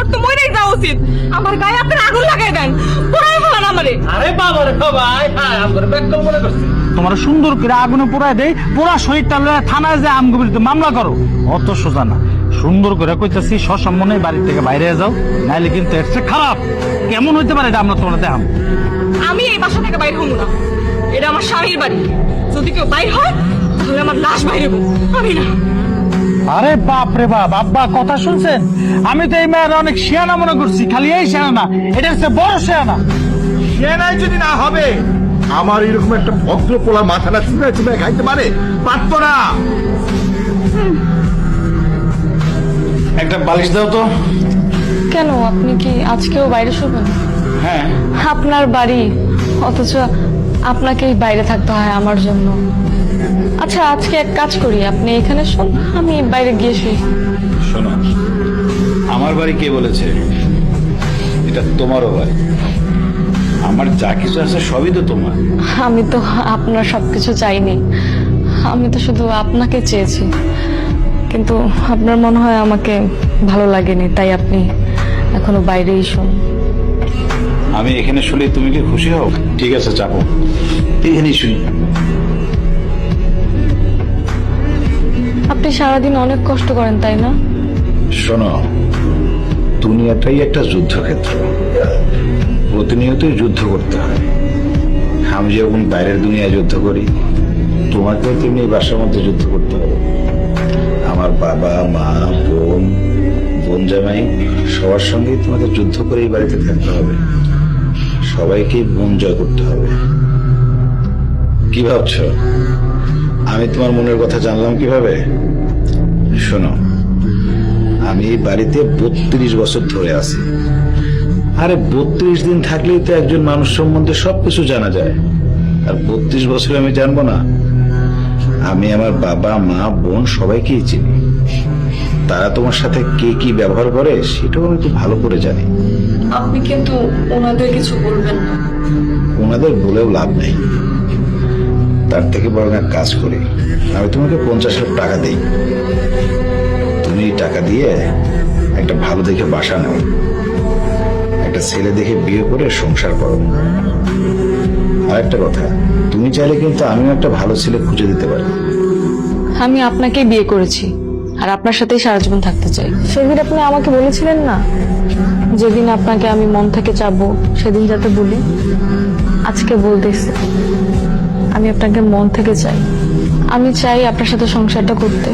আমার তো মরেই যাওয়া উচিত। আমার গায়ে আপনার আগুন লাগাই দেন, পোড়াই ফেলান আমারে। আরে বাবা রে বাবা, আমার ব্যাককল মনে করছি। তোমার সুন্দর করে আগুনে পোড়ায় দেয়, পোড়া শরীরটা লয়ে থানায় যে আমগো বিরুদ্ধে মামলা করো। অত সোজা না, সুন্দর করে কইতাছি সসম্মানে বাড়ি থেকে বাইরে যাও, নাইলে কিন্তু এর চেয়ে খারাপ কেমন হইতে পারে এটা আমরা তোমরা দেখাম। আমি এই বাসা থেকে বাইর হবো না, এটা আমার স্বামীর বাড়ি। যদি কেউ বাইর হয় তাহলে আমার লাশ বাইরে হবো, আমি না। আরে বাপ রে বাপ, আব্বা কথা শুনছেন? আমি তো এই মেয়ের অনেক শিয়ানা মনে করছি, খালি এই শিয়ানা না, এটা হচ্ছে বড় শিয়ানা। সেনাই যদি না হবে, আমার এরকম একটা ভদ্র পোলা মাথাটা চুড়ায় চুড়ায় খাইতে পারে? পারতো না। একটা বালিশ দাও তো। কেন, আপনি কি আজকেও বাইরে শুবেন? হ্যাঁ। আপনার বাড়ি, অথচ আপনাকেই বাইরে থাকতে হয় আমার জন্য। আচ্ছা, আজকে এক কাজ করি, আপনি এখানে শুন, আমি বাইরে গিয়ে শুই। শোনো, আমার বাড়ি কে বলেছে? এটা তোমারও বাড়ি। আমার যা কিছু আছে সবই তো তোমার। আমি তো আপনার সবকিছু চাইনি, আমি তো শুধু আপনাকে চেয়েছি। কিন্তু আপনার মনে হয় আমাকে ভালো লাগেনি, তাই আপনি এখনো বাইরেই শুন। আমি এখানে শুলে তুমি কি খুশি হও? ঠিক আছে, চাপো, এখানেই শুনি। আপনি সারাদিন অনেক কষ্ট করেন, তাই না? শোনো, দুনিয়াটাই একটা যুদ্ধক্ষেত্র, প্রতিনিয়তই যুদ্ধ করতে হয়। আমি যেমন বাইরের দুনিয়ায় যুদ্ধ করি, তোমাকেও তেমনি এই বাসার মধ্যে যুদ্ধ করতে হবে। আমার বাবা মা বোন বোন জামাই সবার সঙ্গেই তোমাকে যুদ্ধ করে এই বাড়িতে থাকতে হবে। সবাইকেই মন জয় করতে হবে। কি ভাবছ আমি তোমার মনের কথা জানলাম কিভাবে? শোনো, আমি এই বাড়িতে 32 বছর ধরে আছি। আরে 32 দিন থাকলেই তো একজন মানুষ সম্বন্ধে সবকিছু জানা যায়। আর 32 বছর আমি জানবো না? আমি আমার বাবা মা বোন সবাইকেই চিনি। তারা তোমার সাথে কে কি ব্যবহার করে সেটাও আমি খুব ভালো করে জানি। আপনি কিন্তু ওনাদের কিছু বলবেন না। ওনাদের বলেও লাভ নেই। তার থেকে বরং এক কাজ করি, আমি তোমাকে 50,000 টাকা দিই। তুমি এই টাকা দিয়ে একটা ভালো দেখে বাসা নাও, একটা ছেলে দেখে বিয়ে করে সংসার করো। আর একটা কথা, তুমি চাইলে কিন্তু আমিও একটা ভালো ছেলে খুঁজে দিতে পারি। আমি আপনাকেই বিয়ে করেছি, আর আপনার সাথেই সারা জীবন থাকতে চাই। সেদিন আপনি আমাকে বলেছিলেন না, যেদিন আপনাকে আমি মন থেকে চাবো সেদিন যাতে বলি। আজকে বলতেছি, আমি আপনাকে মন থেকে চাই। আমি চাই আপনার সাথে সংসারটা করতে।